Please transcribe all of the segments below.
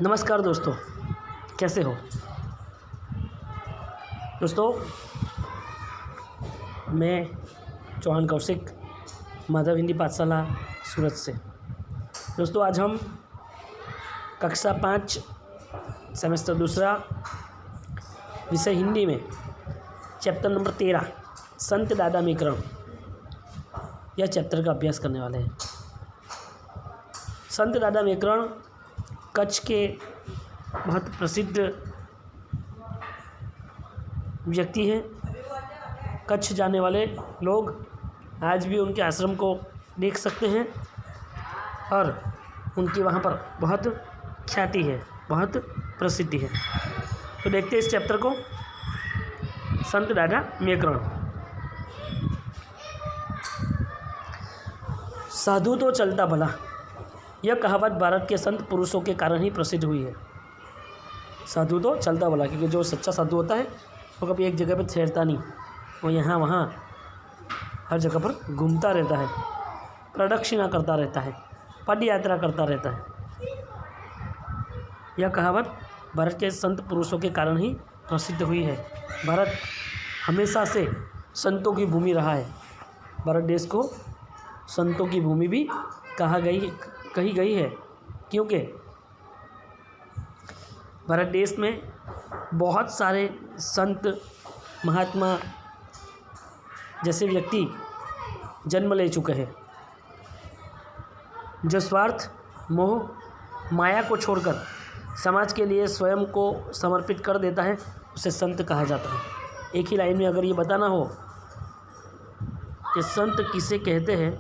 नमस्कार दोस्तों, कैसे हो दोस्तों। मैं चौहान कौशिक, माधव हिंदी पाठशाला सूरत से। दोस्तों आज हम कक्षा 5 सेमेस्टर दूसरा विषय हिंदी में चैप्टर नंबर 13 संत दादा मीकरण यह चैप्टर का अभ्यास करने वाले हैं। संत दादा मीकरण कच्छ के बहुत प्रसिद्ध व्यक्ति हैं। कच्छ जाने वाले लोग आज भी उनके आश्रम को देख सकते हैं और उनकी वहाँ पर बहुत ख्याति है, बहुत प्रसिद्धि है। तो देखते हैं इस चैप्टर को, संत दादा मीकरण। साधु तो चलता भला, यह कहावत भारत के संत पुरुषों के कारण ही प्रसिद्ध हुई है। साधु तो चलता भला, क्योंकि जो सच्चा साधु होता है वो कभी एक जगह पर ठहरता नहीं, वो यहाँ वहाँ हर जगह पर घूमता रहता है, प्रदक्षिणा करता रहता है, पद यात्रा करता रहता है। यह कहावत भारत के संत पुरुषों के कारण ही प्रसिद्ध हुई है। भारत हमेशा से संतों की भूमि रहा है। भारत देश को संतों की भूमि भी कही गई है, क्योंकि भारत देश में बहुत सारे संत महात्मा जैसे व्यक्ति जन्म ले चुके हैं। जो स्वार्थ, मोह, माया को छोड़कर समाज के लिए स्वयं को समर्पित कर देता है, उसे संत कहा जाता है। एक ही लाइन में अगर ये बताना हो कि संत किसे कहते हैं,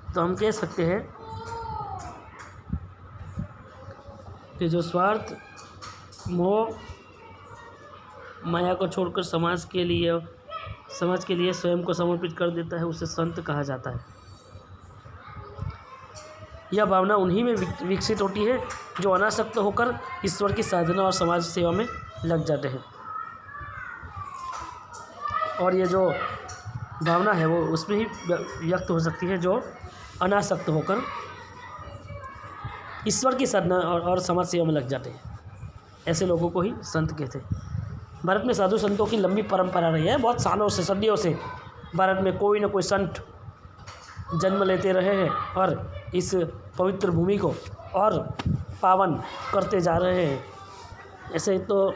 तो हम कह सकते हैं कि जो स्वार्थ, मोह, माया को छोड़कर समाज के लिए स्वयं को समर्पित कर देता है, उसे संत कहा जाता है। यह भावना उन्हीं में विकसित होती है जो अनासक्त होकर ईश्वर की साधना और समाज सेवा में लग जाते हैं। और ये जो भावना है वो उसमें ही व्यक्त हो सकती है जो अनासक्त होकर ईश्वर की साधना और समाज सेवा में लग जाते हैं। ऐसे लोगों को ही संत कहते हैं। भारत में साधु संतों की लंबी परंपरा रही है। बहुत सालों से, सदियों से भारत में कोई न कोई संत जन्म लेते रहे हैं और इस पवित्र भूमि को और पावन करते जा रहे हैं। ऐसे तो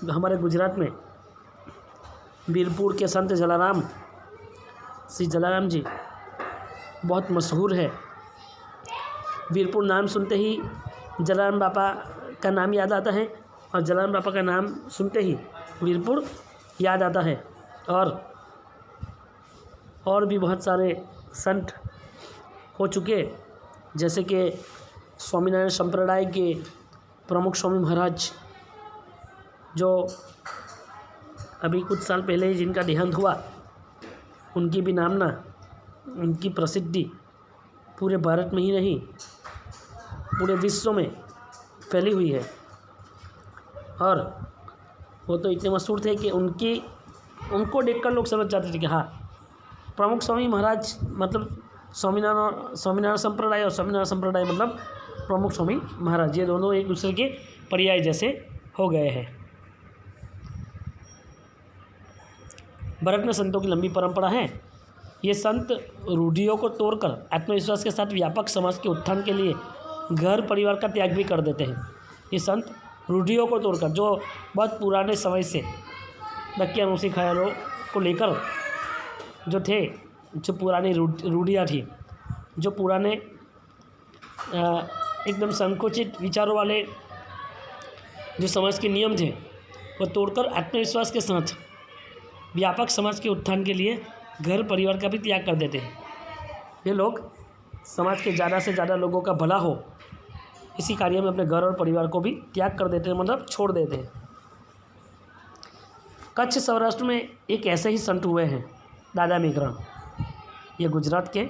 हमारे गुजरात में वीरपुर के संत जलाराम, श्री जलाराम जी बहुत मशहूर है। वीरपुर नाम सुनते ही जलाराम बापा का नाम याद आता है, और जलाराम बापा का नाम सुनते ही वीरपुर याद आता है। और भी बहुत सारे संत हो चुके, जैसे कि स्वामीनारायण संप्रदाय के प्रमुख स्वामी महाराज, जो अभी कुछ साल पहले ही जिनका देहांत हुआ, उनकी भी नामना, उनकी प्रसिद्धि पूरे भारत में ही नहीं पूरे विश्व में फैली हुई है। और वो तो इतने मशहूर थे कि उनको देखकर लोग समझ जाते थे कि हाँ, प्रमुख स्वामी महाराज मतलब स्वामीनारायण संप्रदाय, और स्वामीनारायण संप्रदाय मतलब प्रमुख स्वामी महाराज, ये दोनों एक दूसरे के पर्याय जैसे हो गए हैं। भारत में संतों की लंबी परंपरा है। ये संत रूढ़ियों को तोड़कर आत्मविश्वास के साथ व्यापक समाज के उत्थान के लिए घर परिवार का त्याग भी कर देते हैं। ये संत रूढ़ियों को तोड़कर, जो बहुत पुराने समय से दक्किया मूसी ख्यालों को लेकर जो थे, जो पुरानी रूढ़ियाँ थी, जो पुराने एकदम संकुचित विचारों वाले जो समाज के नियम थे, वो तोड़कर आत्मविश्वास के साथ व्यापक समाज के उत्थान के लिए घर परिवार का भी त्याग कर देते हैं। ये लोग समाज के ज़्यादा से ज़्यादा लोगों का भला हो, इसी कार्य में अपने घर और परिवार को भी त्याग कर देते हैं, मतलब छोड़ देते हैं। कच्छ सौराष्ट्र में एक ऐसे ही संत हुए हैं, दादा मीकरण। ये गुजरात के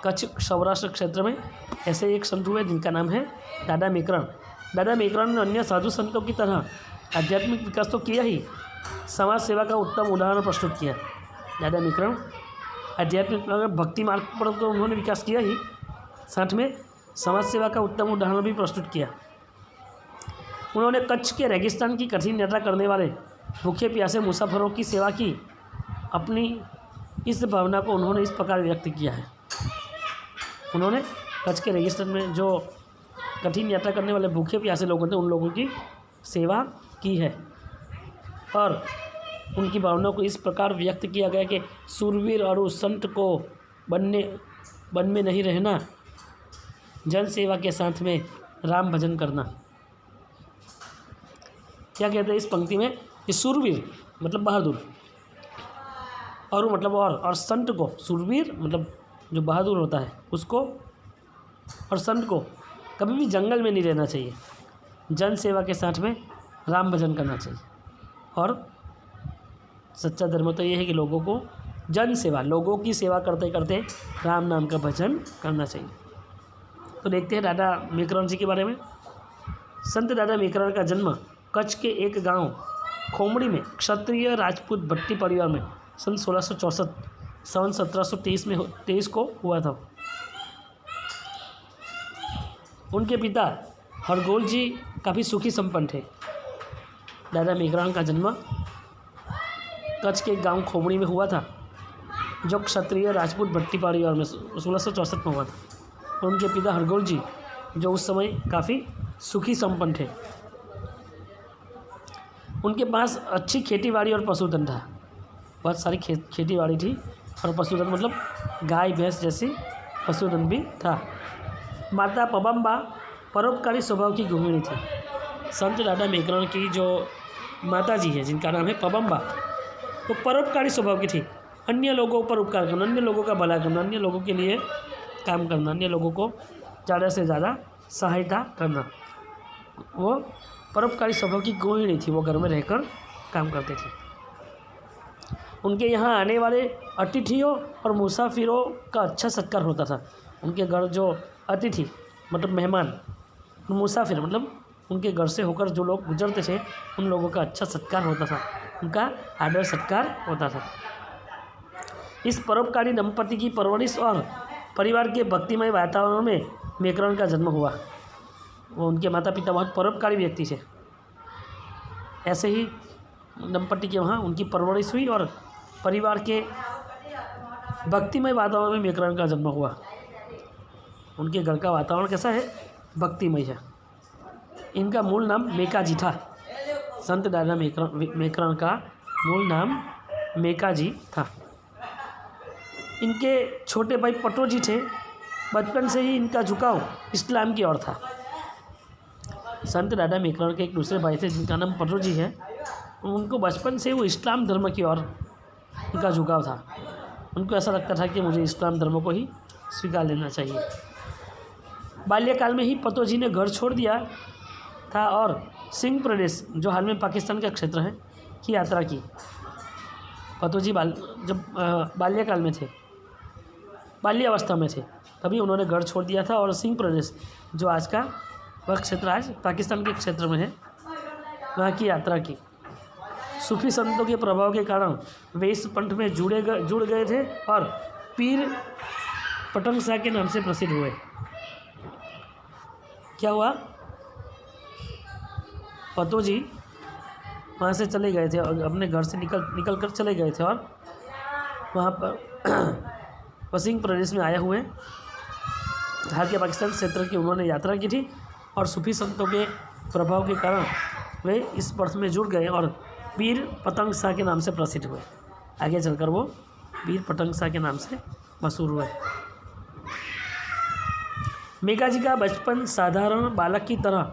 कच्छ सौराष्ट्र क्षेत्र में ऐसे एक संत हुए जिनका नाम है दादा मीकरण। दादा मीकरण ने अन्य साधु संतों की तरह आध्यात्मिक विकास तो किया ही, समाज सेवा का उत्तम उदाहरण प्रस्तुत किया। दादा मीकरण आध्यात्मिक भक्ति मार्ग पर तो उन्होंने विकास किया ही, साथ में समाज सेवा का उत्तम उदाहरण भी प्रस्तुत किया। उन्होंने कच्छ के रेगिस्तान की कठिन यात्रा करने वाले भूखे प्यासे मुसाफिरों की सेवा की। अपनी इस भावना को उन्होंने इस प्रकार व्यक्त किया है। उन्होंने कच्छ के रेगिस्तान में जो कठिन यात्रा करने वाले भूखे प्यासे लोग थे, उन लोगों की सेवा की है और उनकी भावना को इस प्रकार व्यक्त किया गया कि सूरवीर और उस संत को वन में नहीं रहना, जन सेवा के साथ में राम भजन करना। क्या कहते हैं इस पंक्ति में कि सूरवीर मतलब बहादुर, और मतलब और संत को, सूरवीर मतलब जो बहादुर होता है उसको, और संत को कभी भी जंगल में नहीं रहना चाहिए, जन सेवा के साथ में राम भजन करना चाहिए। और सच्चा धर्म तो ये है कि लोगों को जन सेवा, लोगों की सेवा करते करते राम नाम का भजन करना चाहिए। तो देखते हैं दादा मेकरण जी के बारे में। संत दादा मेकरण का जन्म कच्छ के एक गांव खोमड़ी में क्षत्रिय राजपूत भट्टी परिवार में सन 1664 सन 1723 को हुआ था। उनके पिता हरगोल जी काफ़ी सुखी संपन्न थे। दादा मेकरण का जन्म कच्छ के गांव खोमड़ी में हुआ था, जो क्षत्रिय राजपूत भट्टी परिवार में 1664 में हुआ था। और उनके पिता हरगोल जी जो उस समय काफ़ी सुखी संपन्न थे। उनके पास अच्छी खेतीबाड़ी और पशुधन था, बहुत सारी खेतीबाड़ी थी और पशुधन मतलब गाय भैंस जैसी पशुधन भी था। माता पबम्बा परोपकारी स्वभाव की गृहिणी थी। संत दादा मेकरण की जो माता जी है, जिनका नाम है पबम्बा, वो परोपकारी स्वभाव की थी। अन्य लोगों पर उपकार करना, अन्य लोगों का भला करना, अन्य लोगों के लिए काम करना, अन्य लोगों को ज़्यादा से ज़्यादा सहायता करना, वो परोपकारी स्वभाव की गृहिणी थी। वो घर में रहकर काम करते थे। उनके यहाँ आने वाले अतिथियों और मुसाफिरों का अच्छा सत्कार होता था। उनके घर जो अतिथि मतलब मेहमान, मुसाफिर मतलब उनके घर से होकर जो लोग गुजरते थे, उन लोगों का अच्छा सत्कार होता था, उनका आदर सत्कार होता था। इस परोपकारी दंपति की परवरिश और परिवार के भक्तिमय वातावरण में मेकरण का जन्म हुआ। वो उनके माता पिता बहुत परोपकारी व्यक्ति थे। ऐसे ही दंपति के वहाँ उनकी परवरिश हुई और परिवार के भक्तिमय वातावरण में मेकरण का जन्म हुआ। उनके घर का वातावरण कैसा है? भक्तिमय है। इनका मूल नाम मेकाजी था। संत दादा मेकरण का मूल नाम मेकाजी था। इनके छोटे भाई पटोजी थे। बचपन से ही इनका झुकाव इस्लाम की ओर था। संत दादा मेकरण के एक दूसरे भाई थे जिनका नाम पटोजी है। उनको बचपन से वो इस्लाम धर्म की ओर उनका झुकाव था। उनको ऐसा लगता था कि मुझे इस्लाम धर्म को ही स्वीकार लेना चाहिए। बाल्यकाल में ही पटोजी ने घर छोड़ दिया था और सिंध प्रदेश, जो हाल में पाकिस्तान का क्षेत्र है, की यात्रा की। पटोजी जब बाल्यकाल में थे, बाल्यावस्था में थे, तभी उन्होंने घर छोड़ दिया था और सिंध प्रदेश, जो आज का वह क्षेत्र आज पाकिस्तान के क्षेत्र में है, वहाँ की यात्रा की। सूफी संतों के प्रभाव के कारण वे इस पंथ में जुड़ गए थे और पीर पतंग शाह के नाम से प्रसिद्ध हुए। क्या हुआ? पटोजी वहाँ से चले गए थे और अपने घर से निकल कर चले गए थे और वहाँ पर सिंध प्रदेश में आए हुए हाल के पाकिस्तान क्षेत्र की उन्होंने यात्रा की थी और सूफी संतों के प्रभाव के कारण वे इस पंथ में जुड़ गए और पीर पतंग शाह के नाम से प्रसिद्ध हुए। आगे चलकर वो पीर पतंग शाह के नाम से मशहूर हुए। मेकाजी का बचपन साधारण बालक की तरह,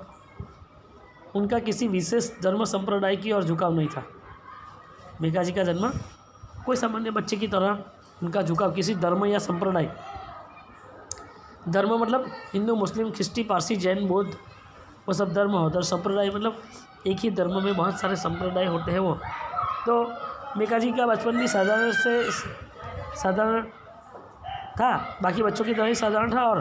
उनका किसी विशेष धर्म संप्रदाय की ओर झुकाव नहीं था। मेकाजी का जन्म कोई सामान्य बच्चे की तरह उनका झुकाव किसी धर्म या संप्रदाय, धर्म मतलब हिंदू मुस्लिम ख्रिस्ती पारसी जैन बौद्ध, वो सब धर्म होता है। संप्रदाय मतलब एक ही धर्म में बहुत सारे संप्रदाय होते हैं वो। तो मेकाजी का बचपन भी साधारण से साधारण था, बाकी बच्चों की तरह ही साधारण था और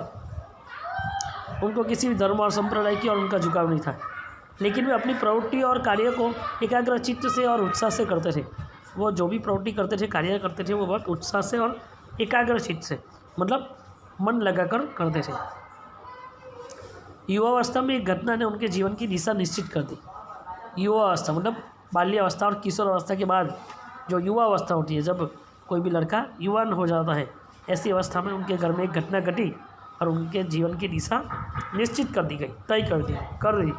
उनको किसी भी धर्म और संप्रदाय की और उनका झुकाव नहीं था। लेकिन वे अपनी प्रवृत्ति और कार्य को एकाग्र चित्त से और उत्साह से करते थे। वो जो भी प्रवृत्ति करते थे, कार्य करते थे, वो बहुत उत्साह से और एकाग्र चित्त से, मतलब मन लगाकर करते थे। युवावस्था में एक घटना ने उनके जीवन की दिशा निश्चित कर दी। युवावस्था मतलब बाल्यावस्था और किशोरावस्था के बाद जो युवावस्था होती है, जब कोई भी लड़का युवान हो जाता है, ऐसी अवस्था में उनके घर में एक घटना घटी और उनके जीवन की दिशा निश्चित कर दी गई, तय कर दी।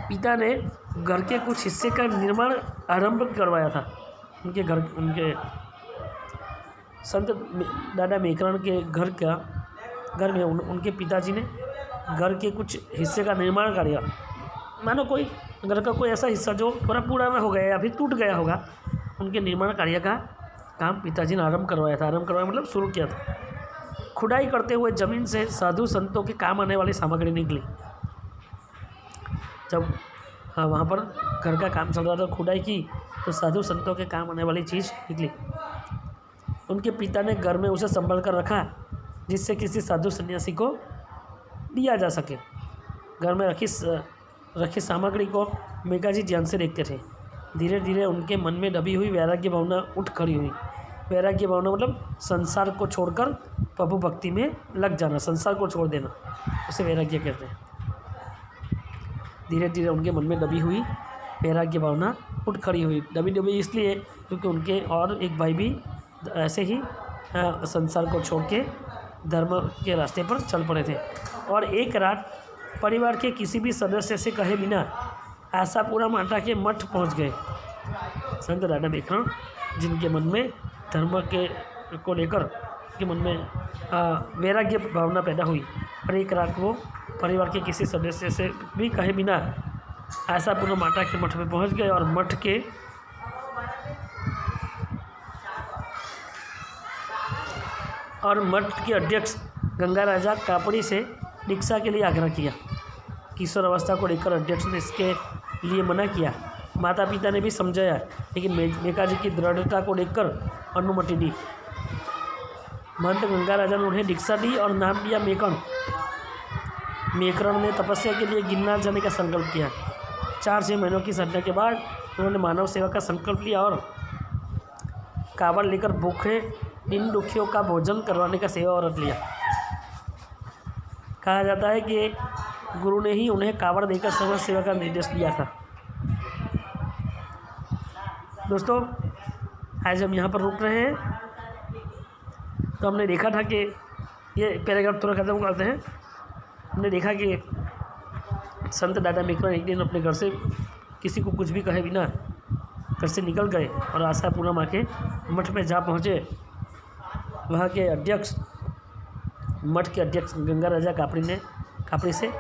पिता ने घर के कुछ हिस्से का निर्माण आरंभ करवाया था। उनके संत दादा मेकरण के घर में उनके पिताजी ने घर के कुछ हिस्से का निर्माण किया। मानो कोई घर का कोई ऐसा हिस्सा जो थोड़ा पुराना हो गया या फिर टूट गया होगा, उनके निर्माण कार्य का काम पिताजी ने आरंभ करवाया मतलब शुरू किया था। खुदाई करते हुए ज़मीन से साधु संतों के काम आने वाली सामग्री निकली। जब वहाँ पर घर का काम चल रहा था, खुदाई की तो साधु संतों के काम आने वाली चीज़ निकली। उनके पिता ने घर में उसे संभाल कर रखा, जिससे किसी साधु सन्यासी को दिया जा सके। घर में रखी सामग्री को मेघाजी ध्यान से देखते थे। धीरे धीरे उनके मन में दबी हुई वैराग्य भावना उठ खड़ी हुई। वैराग्य भावना मतलब संसार को छोड़कर प्रभु भक्ति में लग जाना, संसार को छोड़ देना, उसे वैराग्य कहते हैं। धीरे धीरे उनके मन में दबी हुई वैराग्य भावना उठ खड़ी हुई। दबी इसलिए क्योंकि उनके और एक भाई भी ऐसे ही संसार को छोड़ के धर्म के रास्ते पर चल पड़े थे। और एक रात परिवार के किसी भी सदस्य से कहे बिना आशापुरा माता के मठ पहुंच गए। संत दादा मेकरण, जिनके मन में धर्म के को लेकर के मन में वैराग्य भावना पैदा हुई, और एक रात वो परिवार के किसी सदस्य से भी कहे बिना आशापुरा माता के मठ में पहुंच गए और मठ के अध्यक्ष गंगा राजा कापड़ी से दीक्षा के लिए आग्रह किया। किशोर अवस्था को लेकर अध्यक्ष ने इसके लिए मना किया। माता पिता ने भी समझाया, लेकिन मेकाजी की दृढ़ता को लेकर अनुमति दी। महंत गंगा राजा ने उन्हें दीक्षा दी और नाम दिया मेकरण। मेकरण ने तपस्या के लिए गिरनार जाने का संकल्प किया। 4-6 महीनों की साधना के बाद उन्होंने मानव सेवा का संकल्प लिया और कावड़ लेकर भूखे दिन दुखियों का भोजन करवाने का सेवा व्रत लिया। कहा जाता है कि गुरु ने ही उन्हें कावड़ देकर समाज सेवा का निर्देश दिया था। दोस्तों, आज हम यहाँ पर रुक रहे हैं। तो हमने देखा था कि ये पैराग्राफ थोड़ा खत्म करते हैं। हमने देखा कि संत दादा मेकरण एक दिन अपने घर से किसी को कुछ भी कहे बिना घर से निकल गए और आशापुरा माँ के मठ में जा पहुँचे। वहाँ के मठ के अध्यक्ष गंगा राजा कापड़ी से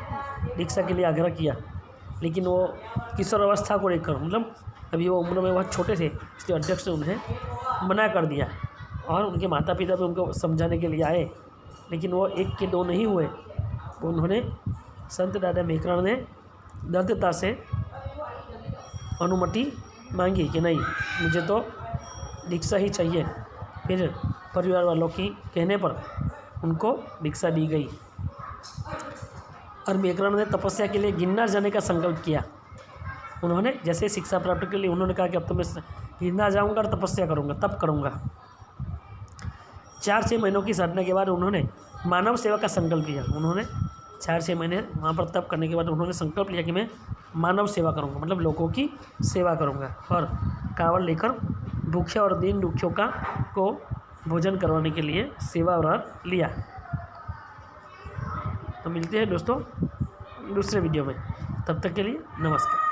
दीक्षा के लिए आग्रह किया, लेकिन वो किशोर अवस्था को लेकर मतलब अभी वो उम्र में बहुत छोटे थे, इसलिए अध्यक्ष ने उन्हें मना कर दिया। और उनके माता पिता भी उनको समझाने के लिए आए, लेकिन वो 1 के 2 नहीं हुए। उन्होंने संत दादा मेकरण ने दृढ़ता से अनुमति मांगी कि नहीं, मुझे तो दीक्षा ही चाहिए। फिर परिवार वालों की कहने पर उनको दीक्षा दी गई और मेकरण ने तपस्या के लिए गिरनार जाने का संकल्प किया। उन्होंने जैसे शिक्षा प्राप्त के लिए उन्होंने कहा कि अब तो मैं गिरनार जाऊंगा और तपस्या करूंगा, तप करूंगा। 4-6 महीनों की साधना के बाद उन्होंने मानव सेवा का संकल्प लिया। उन्होंने 4-6 महीने वहाँ पर तप करने के बाद उन्होंने संकल्प लिया कि मैं मानव सेवा करूंगा, मतलब लोगों की सेवा करूंगा, और कावड़ लेकर भूखे और दीन दुखियों को भोजन करवाने के लिए सेवा व्रत लिया। तो मिलते हैं दोस्तों दूसरे वीडियो में, तब तक के लिए नमस्कार।